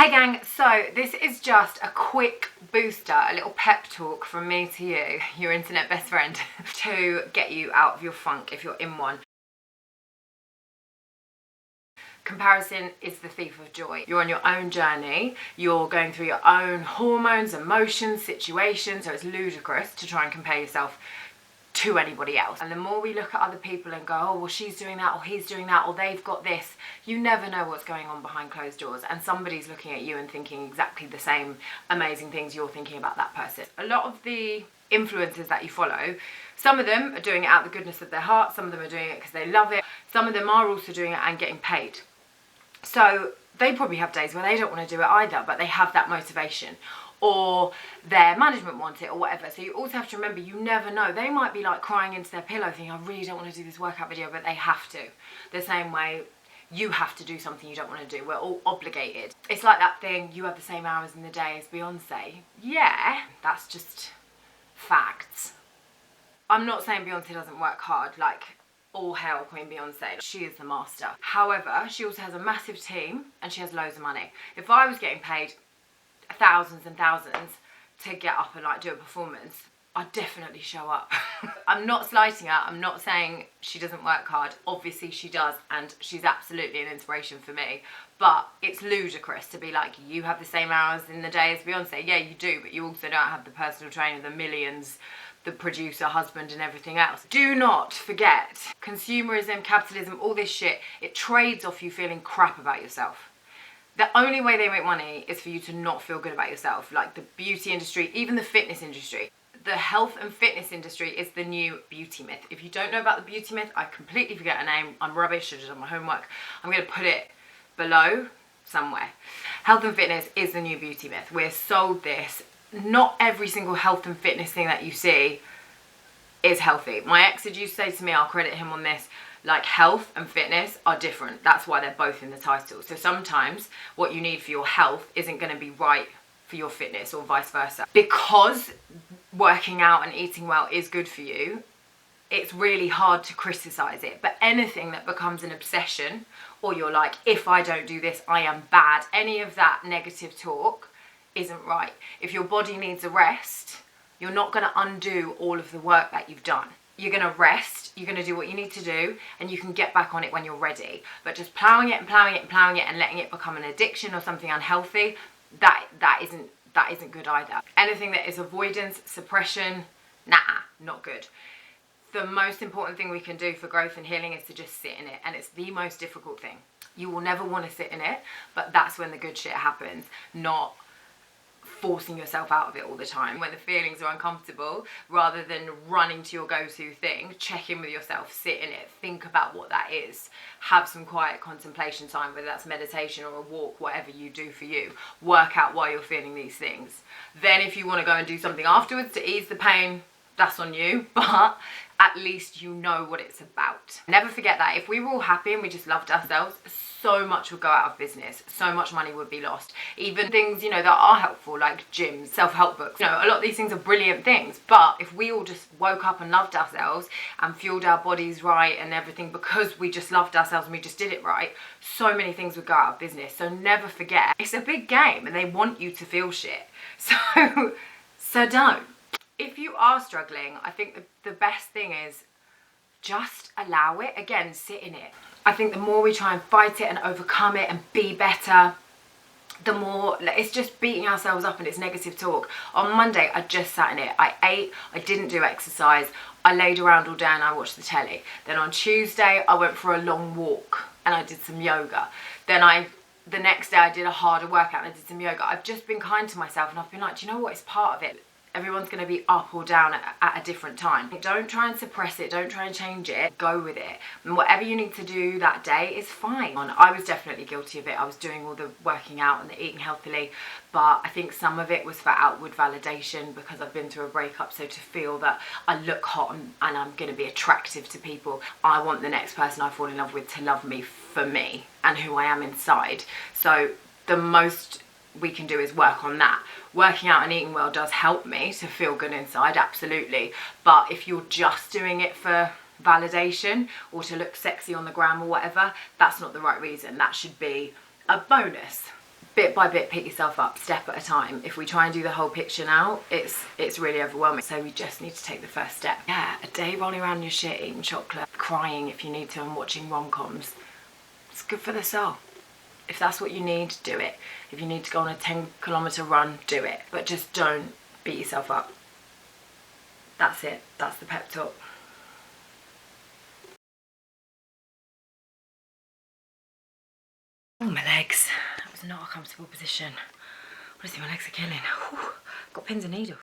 Hey gang, so this is just a quick booster, a little pep talk from me to you, your internet best friend, to get you out of your funk if you're in one. Comparison is the thief of joy. You're on your own journey, you're going through your own hormones, emotions, situations, so it's ludicrous to try and compare yourself to anybody else. And the more we look at other people and go, oh well, she's doing that, or he's doing that, or they've got this, you never know what's going on behind closed doors, and somebody's looking at you and thinking exactly the same amazing things you're thinking about that person. A lot of the influencers that you follow, some of them are doing it out of the goodness of their heart, some of them are doing it because they love it, some of them are also doing it and getting paid. So they probably have days where they don't want to do it either, but they have that motivation, or their management want it, or whatever. So you also have to remember, you never know. They might be like crying into their pillow thinking, I really don't want to do this workout video, but they have to. The same way you have to do something you don't want to do. We're all obligated. It's like that thing, you have the same hours in the day as Beyonce. Yeah, that's just facts. I'm not saying Beyonce doesn't work hard, like all hail Queen Beyonce. She is the master. However, she also has a massive team and she has loads of money. If I was getting paid thousands and thousands to get up and like do a performance, I'd definitely show up. I'm not slighting her, I'm not saying she doesn't work hard. Obviously she does, and she's absolutely an inspiration for me. But it's ludicrous to be like, you have the same hours in the day as Beyonce. Yeah, you do, but you also don't have the personal trainer, the millions, the producer, husband, and everything else. Do not forget, consumerism, capitalism, all this shit, it trades off you feeling crap about yourself. The only way they make money is for you to not feel good about yourself. Like the beauty industry, even the fitness industry. The health and fitness industry is the new beauty myth. If you don't know about the beauty myth, I completely forget her name. I'm rubbish, should have done my homework. I'm going to put it below somewhere. Health and fitness is the new beauty myth. We're sold this. Not every single health and fitness thing that you see is healthy. My ex used to say to me, I'll credit him on this, like health and fitness are different. That's why they're both in the title. So sometimes what you need for your health isn't going to be right for your fitness, or vice versa. Because working out and eating well is good for you, it's really hard to criticize it. But anything that becomes an obsession, or you're like, if I don't do this, I am bad, any of that negative talk isn't right. If your body needs a rest, you're not going to undo all of the work that you've done. You're going to rest, you're going to do what you need to do, and you can get back on it when you're ready. But just ploughing it and ploughing it and ploughing it and letting it become an addiction or something unhealthy, that isn't good either. Anything that is avoidance, suppression, nah, not good. The most important thing we can do for growth and healing is to just sit in it, and it's the most difficult thing. You will never want to sit in it, but that's when the good shit happens, not forcing yourself out of it all the time. When the feelings are uncomfortable, rather than running to your go-to thing, check in with yourself, sit in it, think about what that is, have some quiet contemplation time, whether that's meditation or a walk, whatever you do for you. Work out why you're feeling these things. Then if you want to go and do something afterwards to ease the pain, that's on you, but at least you know what it's about. Never forget that if we were all happy and we just loved ourselves, so much would go out of business, so much money would be lost. Even things, that are helpful, like gyms, self-help books, a lot of these things are brilliant things, but if we all just woke up and loved ourselves and fueled our bodies right and everything because we just loved ourselves and we just did it right, so many things would go out of business. So never forget, it's a big game and they want you to feel shit. So don't. If you are struggling, I think the best thing is just allow it. Again, sit in it. I think the more we try and fight it and overcome it and be better, the more it's just beating ourselves up and it's negative talk. On Monday, I just sat in it. I ate, I didn't do exercise, I laid around all day and I watched the telly. Then on Tuesday, I went for a long walk and I did some yoga. Then the next day I did a harder workout and I did some yoga. I've just been kind to myself and I've been like, do you know what, it's part of it. Everyone's going to be up or down at a different time. Don't try and suppress it, don't try and change it, go with it. And whatever you need to do that day is fine. I was definitely guilty of it. I was doing all the working out and the eating healthily, but I think some of it was for outward validation because I've been through a breakup, so to feel that I look hot and I'm going to be attractive to people, I want the next person I fall in love with to love me for me and who I am inside. So the most we can do is work on that. Working out and eating well does help me to feel good inside, absolutely. But if you're just doing it for validation or to look sexy on the gram or whatever, that's not the right reason. That should be a bonus. bit by bit pick yourself up, step at a time. If we try and do the whole picture now, it's really overwhelming. So we just need to take the first step. Yeah, a day rolling around in your shit, eating chocolate, crying if you need to, and watching rom-coms. It's good for the soul. If that's what you need, do it. If you need to go on a 10-kilometer run, do it. But just don't beat yourself up. That's it. That's the pep talk. Oh, my legs. That was not a comfortable position. Honestly, my legs are killing. Whew. Got pins and needles.